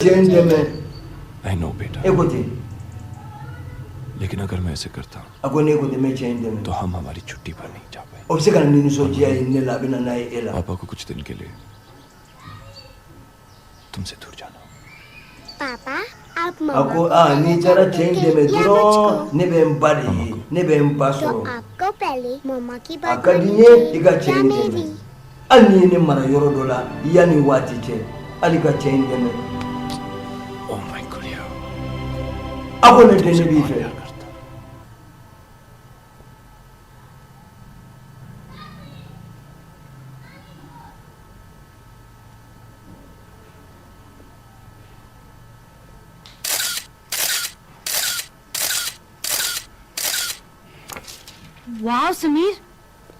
Change में I know बेटा, écoutez लेकिन अगर मैं ऐसे करता akone écoutez मैं चेंज में तो हम हमारी छुट्टी पर नहीं जा पाए। obse kana nini soji ya inne la bina na ela पापा को कुछ दिन के लिए तुमसे दूर जाना। पापा आप ako ni chara change में duro ne be mbali ne be तो mbaso आपको पहले मम्मा की बात akadinye iga या change मेरी में ani ne mara yoro dola yani wati che ali ga change में ओह माय गॉड यार, ako ne dene bi fe प्यार करता। वाह समीर,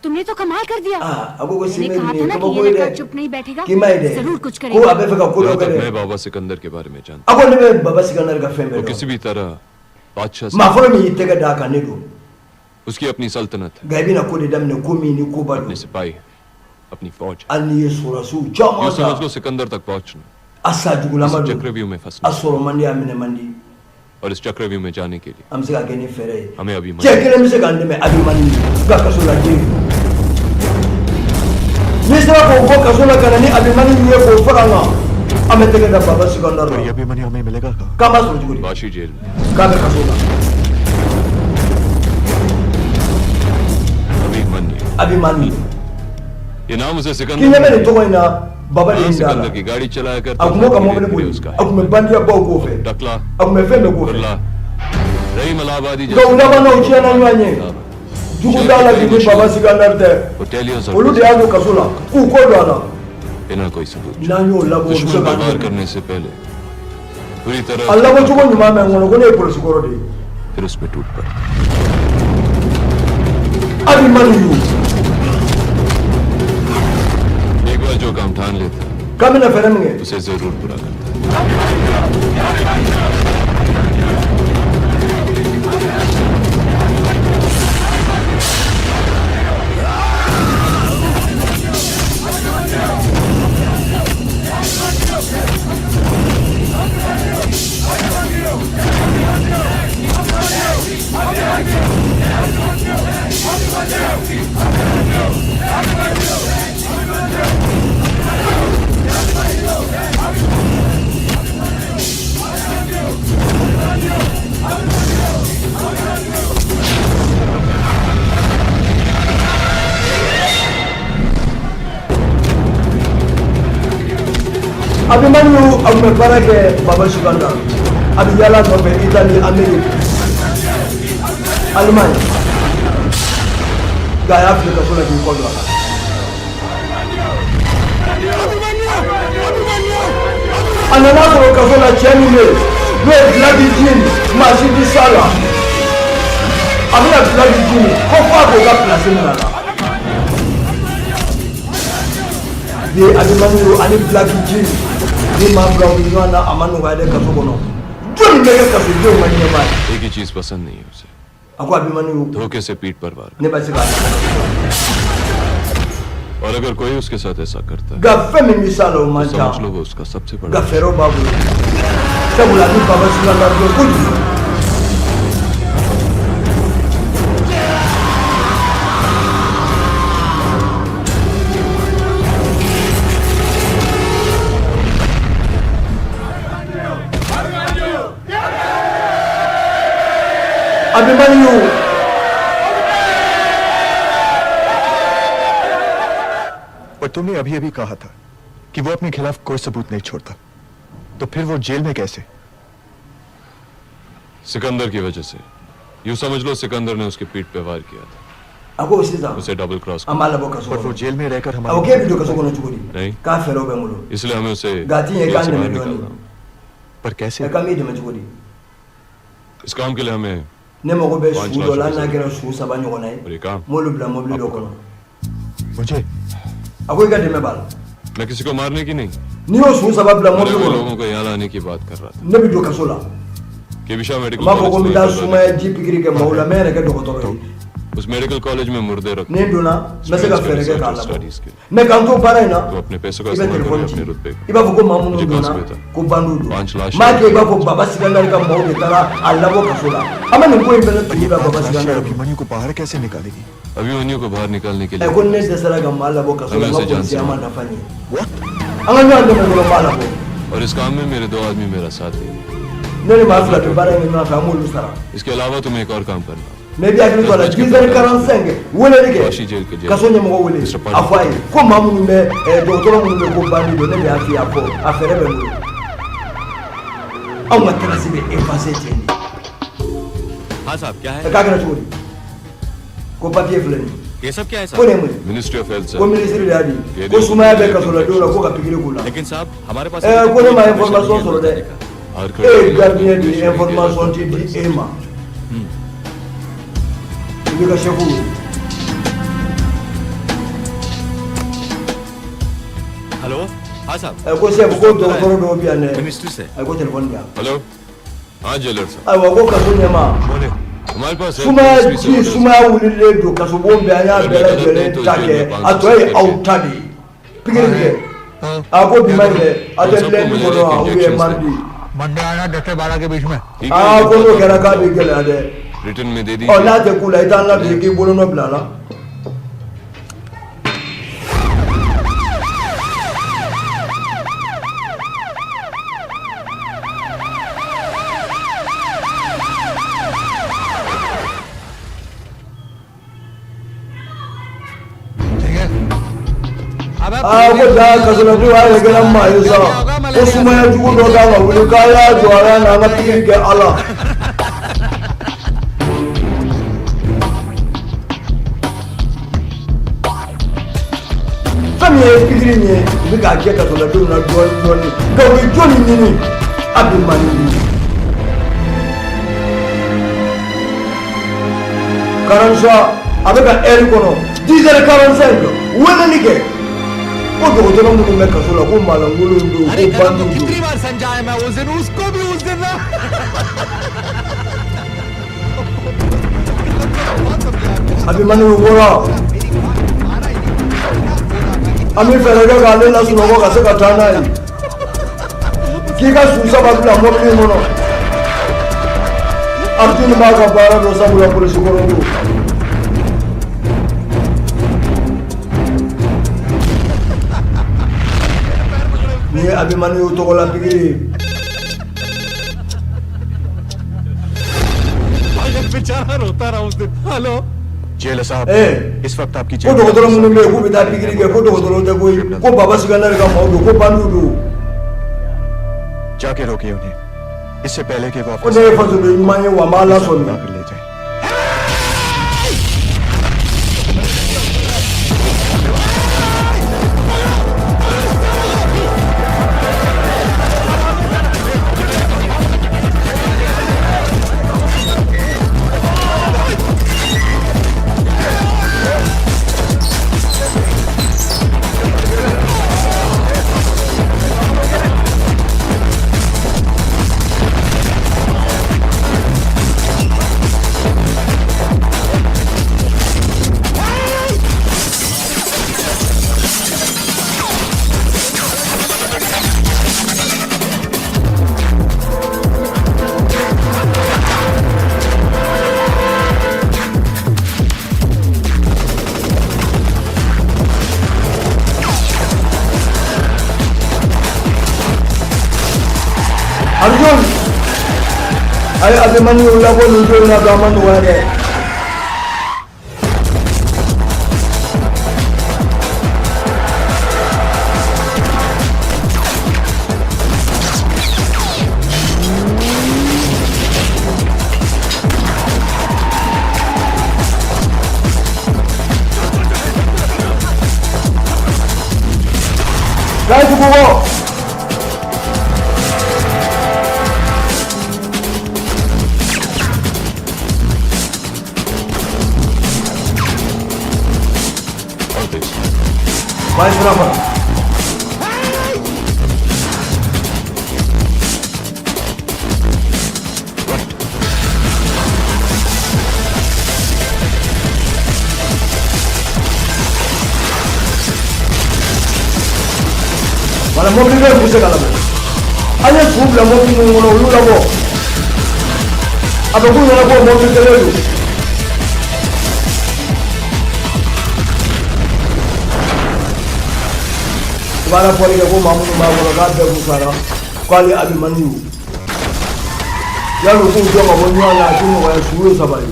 तुमने तो कमाल कर दिया। ako ko मैंने sime कहा ni था ना ko कि ko ये ide लड़का चुप नहीं बैठेगा, ki mai de जरूर कुछ ko करेगा। abe fe ka ko यहाँ do तक करे मैं बाबा सिकंदर के बारे में जानता ako ne be baba sikandar ka fe हूँ। be वो किसी भी तरह बादशाह से, ma folo mi itega da ka ne do उसकी अपनी सल्तनत है, gabi na ko de dam ne ko mi ni ko ba अपने do सिपाही है, अपनी फौज है। ani sura su यूं jama समझ लो da सिकंदर तक पहुंचना, asa jugula इस ma do चक्रव्यूह में फंसना, asoro mandi amine mandi और इस चक्रव्यूह में जाने के लिए am se ka geni fere हमें अभी che kele mi se ka ndeme abi mani ga ka so la je ni sera ko ko ka so la kana ni abi mani ni ko fara na ame tege da baba sikandar और ये भी money हमें मिलेगा कहाँ? kama so juguri बाशी jail में ka be ka so la अभी मन नहीं। abi mani ये नाम उसे ki ne Sikandar me ni to ina baba हाँ, ni सिकंदर ndala की गाड़ी चलाया करता akumo ka mo धीरे ne धीरे buli उसका है। akume bandi ya ba ko fe टकला, akume fe me ko fe Kurla, रहीम इलाहाबादी ga ulama na uchiya na nyanye jugu dala ki ni baba sikandar te होटेलियों से olu de ya do ka so la ku ko do ala बिना कोई सबूत na nyo la bo दुश्मन so पर ka वार करने से पहले पूरी तरह Allah ko chugo nyuma me ngono ko ne police ko ro de फिर उस पे टूट पड़ा। abi mani yu एक बार जो काम ठान लेता kamina fere mnge उसे जरूर पूरा करता। abi mani yu akume bara ke baba sikandar abi yala no be Italy America Allemagne ga ya Afrika so la ki ko do ala anana ko ka so la cheni le we bloody jean masidi sala abi na bloody jean ko fa ko ga place na la ye abi mani yu ani bloody jean ni ma bra wi no na amanu ga de ka so kono joni me ka so jo mani ma एक ही चीज पसंद नहीं है उसे, ako abi mani yu धोखे से पीठ पर वार। ne ba se ga और अगर कोई उसके साथ ऐसा करता है ga fe mi misalo ma तो ja समझ लो वो उसका सबसे ga बड़ा fero babu sabula ni baba sikandar do ko Abhimanyu और तुमने अभी अभी कहा था कि वो अपने खिलाफ कोई सबूत नहीं छोड़ता, तो फिर वो जेल में कैसे? सिकंदर की वजह से। यूं समझ लो सिकंदर ने उसके पीठ पे वार किया था, ako sisan उसे डबल क्रॉस किया। amala boka और वो so जेल में रहकर ako हमारे ke video ka so kono chukuri नहीं, ka fero be mulo इसलिए हमें उसे Gati ये जेल कान से में बाहर मिलवानी। निकालना होगा। पर कैसे? e ka mi de ma chukuri इस काम के लिए हमें ne mago be Punch su lash do la ko na sa- kera su saba nyogo na और ये काम molu bla mobile do kono मुझे ako i ka de me bal मैं किसी को मारने की नहीं, ni yo su saba bla मरे mobile हुए kono लोगों को यहाँ लाने की बात कर रहा था। ne bi do ka so la कि विशा medical ma ko ko college mi में da एक suma ji pikiri ke maula mere ke do ko to उस मेडिकल कॉलेज में मुर्दे रख नहीं डोना मैं से का फेरे के काला स्टडीज के मैं काम तो बारा है ना तो अपने पैसों का इबे इस्तेमाल टेलीफोन करो अपने रुतबे का इबा को मामू मुझे डोना कौन सा को बांडू दो 5 लाख मां के इबा को बाबा सिकंदर का मौ बेतारा अल्लाह को कसोला हमें नहीं कोई पहले तुझे बाबा सिकंदर अभिमन्यु को बाहर कैसे निकालेगी? अभिमन्यु को बाहर निकालने के लिए कौन ने दसरा का माला वो कसोला मैं उसे को जानता सिया हूं। मा नफानी What? अंगन में अंदर में माला को और इस काम में मेरे 2 आदमी मेरा साथ देंगे मेरे माफला पे बारे में ना कामू लुसरा इसके अलावा तुम्हें एक और काम करना मैं भी आगे वाला जीजर करन संगे वो ले के वाशी जेल के jail कसोnya mo wole Mr. Padu. afai ko mamu me docteur mu me ko bandi do ne bi afi afo afere be mu aw ma tara sibe e passé teni हाँ साहब क्या है ka kana chori ko papier flani ये सब क्या है ko साहब ne mu ministry of health ko ministry da di ko suma be kasola do la ko ka pikire kula लेकिन साहब हमारे पास ko ne ma information soro de हर e gardien di information ti di ema ibi ka shefu hello हाँ साहब ko chef ko docteur do bi ane ministry से ko telephone ya hello हाँ jailer साहब ay wa ko kasonya ma बोले हमारे पास है suma ministry से ji orders। suma wulile do kaso bombe anya bele bele take atoy outadi pikire ako dimande adele ni kono uye mandi Monday आना 10 से 12 के बीच में ठीक है, a एक ko no बात kera और ka bi gele ade return में दे o दीजिए na te kula ita na bi ki bolo no blala ठीक है अब a ko da kaso na do ay gele ma yesa ko suma ya jugo do da ma wuli ka ya do ara na na pikiri ke ala fami ye pikiri ni bi ka je kaso na do na do ni ka wi joni ni abi mani karansa abe ka eri kono 10h45 wele ni ke ko dogotoro munnu me kaso la ko malangolo ndo ko bandu ndo बार समझाया मैं उस दिन उसको भी उस दिन ना abi mani wora ami fere ga le la suno ko ka se ka tana yi ki ka su sa ba la mo ni mono abdi ni ma ka bara do sa bula police ko ndo ni abi mani to ko la pigiri बेचारा रोता रहा उस दिन hello jailer साहब eh इस वक्त आपकी ko dogotoro munnu me ko bi ta pigiri ke ko dogotoro de ko baba sigandar ka mo do ko bandu do जाके रोकिए उन्हें इससे पहले कि वो ko वापस ne fa so do manye wa mala so ni लाकर ले जाए Arjun ay abimani ulla ko nujo na gaman wale Guys, go! और तेज Mais brava. mobili bɛ buse kala mɛ an ye fu bila mobili ninnu kɔnɔ olu labɔ a bɛ k'u ɲɛna ko mobili kelen don u b'a la fɔli kɛ ko maa minnu b'a kɔnɔ k'a bɛɛ busara k'ale alimami y'u yanni u k'u jɔ ka bɔ ɲɔgɔn na a ti nɔgɔya su ye saba ye.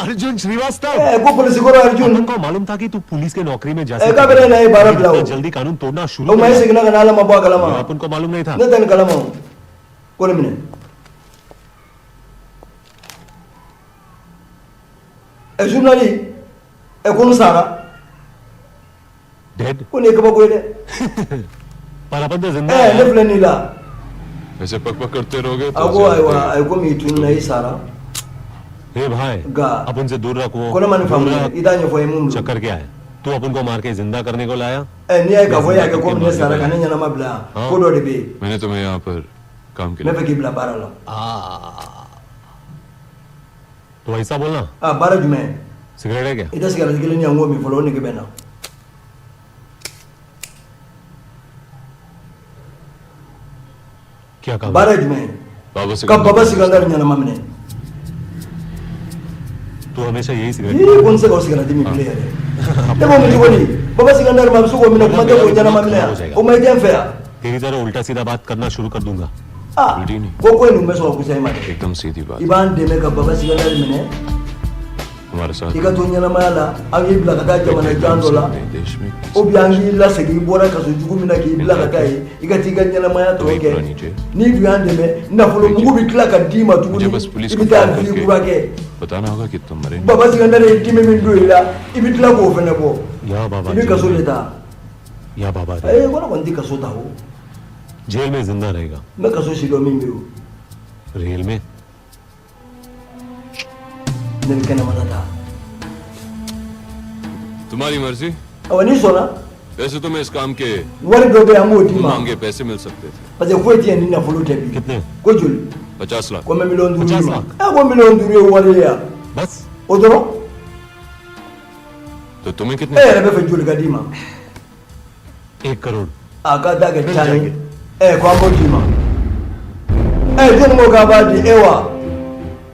Arjun Srivastava को police को अर्जुन को मालूम था कि तू police के नौकरी में जा का बेरे नहीं बारह बिलाओ जल्दी कानून तोड़ना शुरू ओ मैं सिग्नल का नाला मबा कलमा अपन को मालूम नहीं था न तन कलमा कोन मिने अर्जुन नाली ए कोन सारा डेड कोन एक बको दे पर अपन तो जिंदा ए ने नीला ऐसे पक करते रहोगे तो अगो आयो मीटून नहीं सारा हे भाई अपन से दूर रखो कोन मन फम इदाने फोय मुंडो चक्कर क्या है तू अपन को मार के जिंदा करने को लाया ए नहीं का फोय आके कोन ने सारा खाने जना मबला कोडो दे बे मैंने तुम्हें यहाँ पर काम के लिए मैं फकी बला बारला तो ऐसा बोलना बारज में सिगरेट है क्या इधर सिगरेट के लिए नहीं आऊंगा मैं फॉलो नहीं के बेना क्या कहा बारज में कब बाबा सिकंदर जना ममने तू हमेशा यही सिगरेट ये कौन से गौर सिगरेट में प्ले है देखो मुझे बोली बाबा सिकंदर मामसू को मैंने मत को जना ममने ओ मैं क्या फेया तेरी तरह उल्टा सीधा बात करना शुरू कर दूंगा वो कोई नुमे सो कुछ है मत एकदम सीधी बात इबान दे में का बाबा सिकंदर मैंने हमारे साथ इका तो जना माला अब ये ब्ला का जमाना जान दोला देश में o biangi la segi bora ka so jugu mina ki bla ka tai iga tiga nyana maya to ke ni biande me na folo mugu bi kla ka dima tu मुझे बस पुलिस को ibi ta phone fi करके kura ke बताना होगा कि तुम मरे baba sigandare dime min do ila ibi tla ko fene bo या बाबा ibi ka so leta या बाबा eh wala kon di ka so ta ho jail में जिंदा रहेगा me ka so shi do min biu rail में ne kana mana ta तुम्हारी मर्जी awani so na वैसे तो मैं इस काम के wari do be amu di ma मांगे पैसे मिल सकते थे parce que ko ti ni na folo te bi कितने ko jul 50 lakh ko me million duru 50 ma lakh. ko million duru wali ya बस o doro तो तुम्हें कितने eh be fe jul ka di ma 1 crore aka da ga tani ko ambo di ma jeni mo ka ba di ewa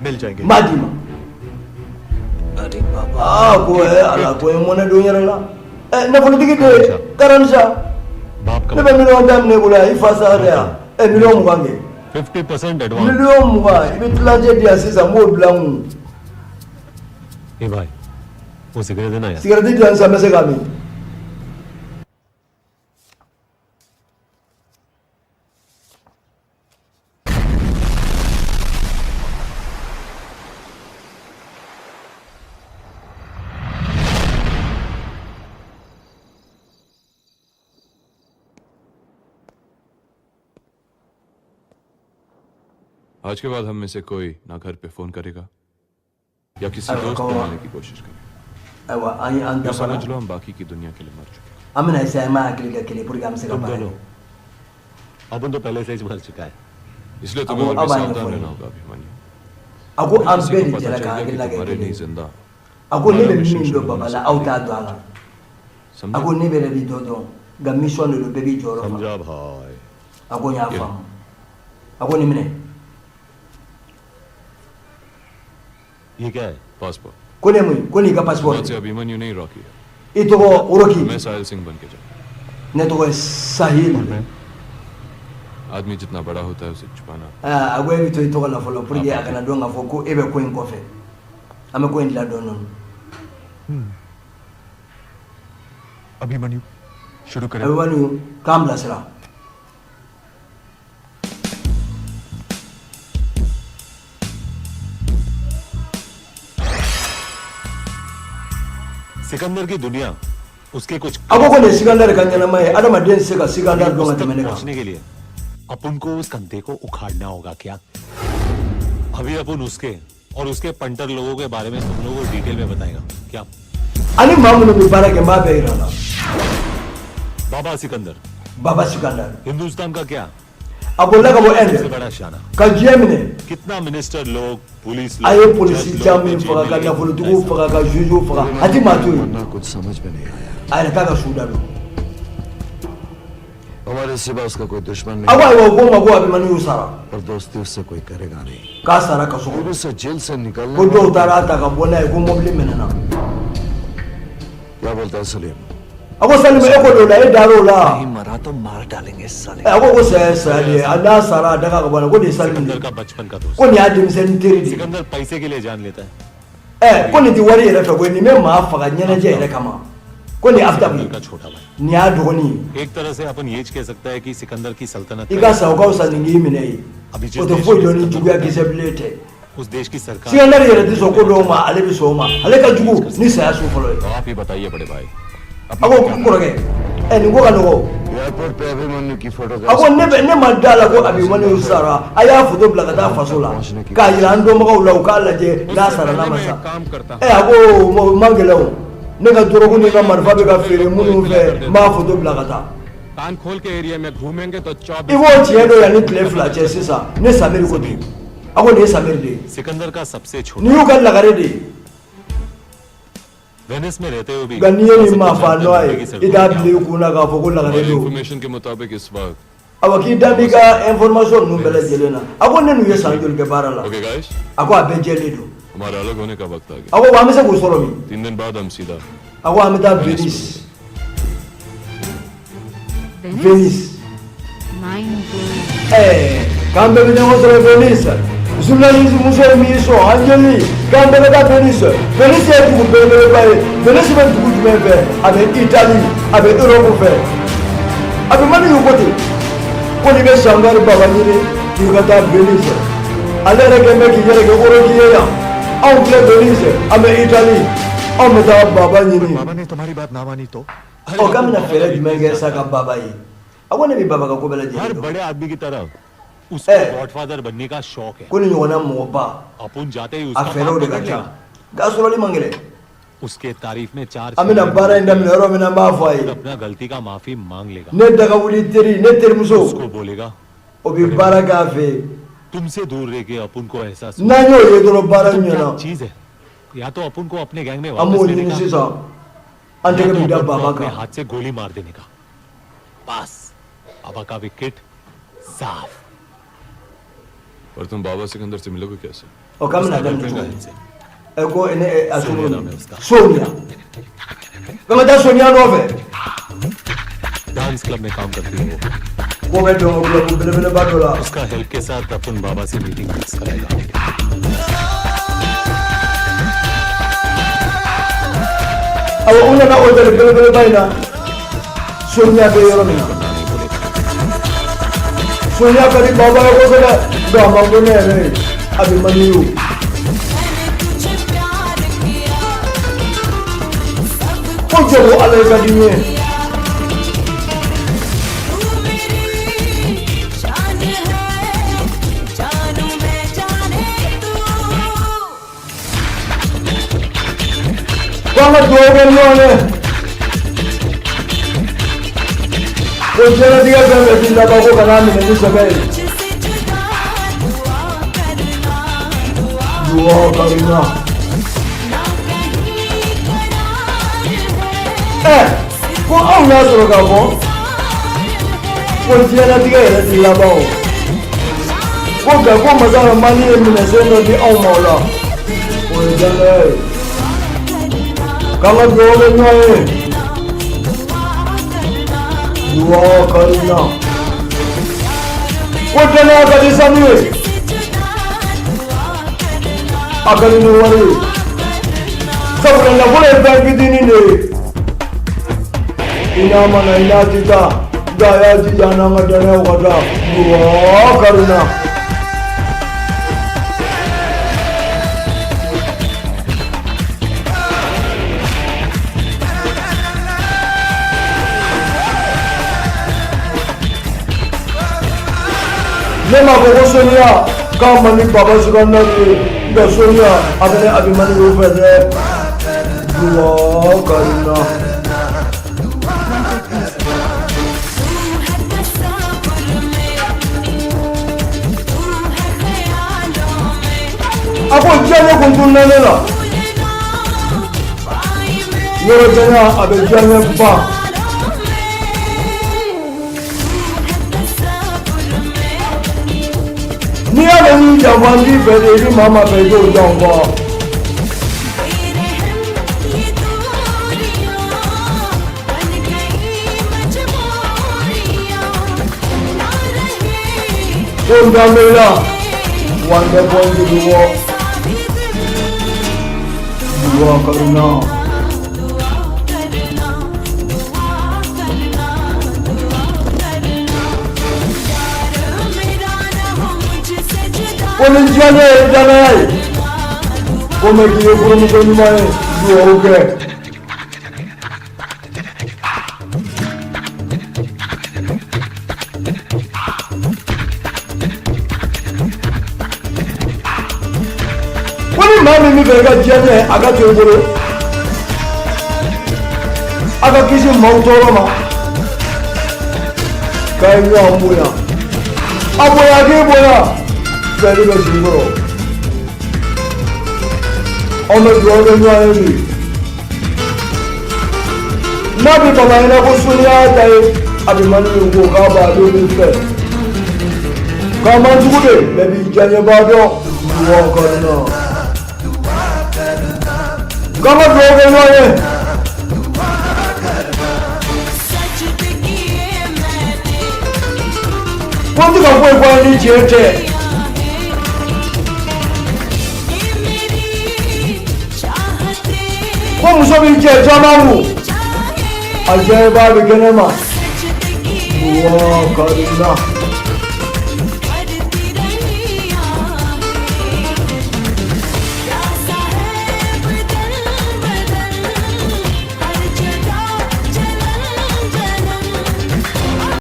मिल जाएंगे madima अरे बाबा ko ala ko mo na do nyara la na folo digi de karansa बाप ne का be million dam ne bula ifa sa da million mo gange 50% advance million mo ba ibi tla je dia sisa mo blanc ए भाई वो cigarette देना यार cigarette dia sa mese ga mi आज के बाद हम में से कोई ना घर पे फोन करेगा या किसी अरे दोस्त को कौन? मिलने की कोशिश करेगा aiwa an yi an तो dafara समझ लो हम बाकी की दुनिया के लिए मर चुके हैं amina sai ma akili ga kile purga amse ga तुम ba दोनों अपन तो पहले से ही मर चुका है इसलिए तुम्हें अब और भी आएंगे सावधान फोन। रहना होगा अभिमन्यु ako an किसी be को ni पता jela ka चल akili गया ga कि तुम्हारे नहीं kile जिंदा ako ne be तुम्हारा min mission do शुरू baba होने la से auta do ala समझा ako ne be re do do ga mission do be bi joro fa समझा भाई ako nya fam ako ni mine ये क्या है passport ko ne mu ko ni ka आज passport से अभिमन्यु नहीं रॉकी है ito ko uroki मैं साहिल सिंह बन के जाऊँ ne to ko sahil आदमी जितना बड़ा होता है उसे छुपाना agwe bito ito ko la folo purge akana do nga fo ko ebe ko en kofe ame ko en la do non Abhimanyu शुरू करें abanu kam la sira Sikandar की दुनिया उसके कुछ ako ko ne sigandar kan yana mai adama den se ka sigandar do उस nga तक temene ka पहुंचने के लिए अपन को उस कंधे को उखाड़ना होगा क्या अभी अपन उसके और उसके पंटर लोगों के बारे में तुम लोगों को डिटेल में बताएगा क्या ani mamu bi bara ke ma be irana Baba Sikandar baba sikandar Hindustan का क्या abola ka bo सबसे ende बड़ा शाना ka jemine कितना मिनिस्टर लोग पुलिस aye लोग polisi जज jamin लोग, faga ka जेल na में fulu tugu faga ka juju faga ati matu वरना कुछ समझ में नहीं आया ay ta ka sudano हमारे सिवा उसका कोई दुश्मन नहीं awa awa go ma go abi mani usara और दोस्ती उससे कोई करेगा नहीं ka sara ka so police से जेल से निकलना ko do tara ta ka bona ko mobli menana क्या बोलता है Salim ako salim e ko do la e daro la नहीं मरा तो मार डालेंगे साले ako ko sa sali ada sara daga ka bona ko de salim Sikandar का बचपन का दोस्त ko ni adim sen tiri di Sikandar पैसे के लिए जान लेता है ko ni ti wari era to ko ni me ma faga nyana je era kama ko ni after Sikandar bi का छोटा भाई ni adoni एक तरह से अपन ये कह सकता है कि सिकंदर की सल्तनत iga sa ko sa ni ngi mine अभी o जिस to देश fo में do ni Sikandar jugu ya kiseblete उस देश की सरकार sikandar yera di so ko do ma ale bi so ma ale ka jugu ni sa ya su folo तो आप ही बताइए बड़े भाई ako ko roge ni go ka no airport पे अभिमन्यु की photo ako ne ma dala ko abi mani usara aya fudo blaga ta fasola ka yira ando ma ko law ka laje na sara na masa काम करता ako mangelo ne ka doro ko ne ka marfa be ka fere munu fe ma fudo blaga ta कान खोल के area में घूमेंगे तो 24 iwo tie do ya ni clefla che sisa ne samir ko di ako ne samir de Sikandar का सबसे छोटा ni yo ka lagare de Venice में रहते हुए भी ganiye ni ma fa no ay जिंदगी से ida bi ku na ka fo ko lagare हमारी do इंफॉर्मेशन के मुताबिक इस वक्त awa ki dambi ka information nu bele jelena ako ne nu ye sanjol ke bara la okay guys ako abe jeli do हमारा अलग होने का वक्त आ गया ako wa me se ko soro mi 3 दिन बाद हम सीधा ako amita Venice Venice Mind blowing. Cambe vede vostro Venice. Sulla museo miso, angeli, cambe da Venice. Venice è tu bene vai. Venice è tu bene avec Italie, avec Europe fait. Avec mani yu kote. Ko ni be sangar baba ni ni ka ta Venice. Ale re ke me ki yere ke oro ki ya. Angle Venice, avec Italie. On me da baba ni ni. बाबा ने तुम्हारी बात ना मानी तो O kamina fere di menge sa ka baba yi. Awone bi baba ka ko bela हर je. बड़े आदमी की तरह उसको गॉडफादर बनने का शौक है Ko ni yona mo ba. अपन जाते ही A उसका fere o काम de पकड़ ka लेगा ta. Ga solo ni mangele. उसके तारीफ में 4 Amina bara inda mi ro mina ba fa और yi. अपना गलती का माफी मांग लेगा Ne daga wuli teri, ne teri muso. उसको बोलेगा O bi bara ka fe. तुमसे दूर रह के अपन को एहसास Na nyo ye do bara तो क्या nyona. चीज है या तो अपन को अपने गैंग में Amo वापस ni लेने ni का sisa. या Ante तो ke bi da अपन को baba अपने ka. हाथ से गोली मार देने का बस बाबा का विकेट साफ और तुम बाबा सिकंदर से मिलोगे कैसे O kamina उसका da girlfriend का muso. हिस्सा। E ko ene Sonia naam asumo. hai uska. Sonia. Kama da Sonia no fe. Dance club में काम करती है वो Ko be do mo bele bele ba do la. उसका हेल्प के साथ अपन बाबा से मीटिंग फिक्स कराएगा Awo una na o bele bele ba ina. Sonia be yoro mina. Sonia kari baba ko bele ga ma ko ne re. Abi mani yu. Ko je wo ale ka di ne. Vamos do Belone. O jera diga que me tinha bago canal me diz bem. Duo Karina. Ko au na so ga bo. Ko jera diga era di la bao. Ko ga ko mazara mani me ne se no di au mola. O jera Kama dole noye. Duo Karina. Wote na kanisa niwe. Akali ni wari. Sabula na kule bangi dini ne. Ina mana ina tita. Gaya jijana ngadane wakata. Duo Karina. Ne ma ko Sonia ka mani baba suganda ni da Sonia abane abimani ro fede दुआ करना। Ako jane kuntuna nela. Yoro jana abe jane ba. Ni abe ni jamandi bede ri mama bedo jangwa. Konda mela. Wanda bonji duwa. दुआ करना। Polisi ne janai, komedi ekonomi konumai duwa oke. Mami mi bẹ̀rẹ̀ ka diɲɛ ɲɛ a ka to i bolo a ka kisi maaw tɔɔrɔ ma k'a ye ɲɔgɔn bonya a bonya k'i bonya fɛɛrɛ bɛ sigi kɔrɔ anw bɛ dugawu kɛ ɲɔgɔn ye bi n'a bɛ bama ɲɛna ko soni y'a ta ye a bɛ mani min ko k'a b'a don min fɛ k'a man jugu de bɛɛ b'i diyaɲɛbaa dɔn dugawu kɔnɔna. Come on, go away. What do you want to do here? Come so we get Jamamu. I get back again, man. Wow, God,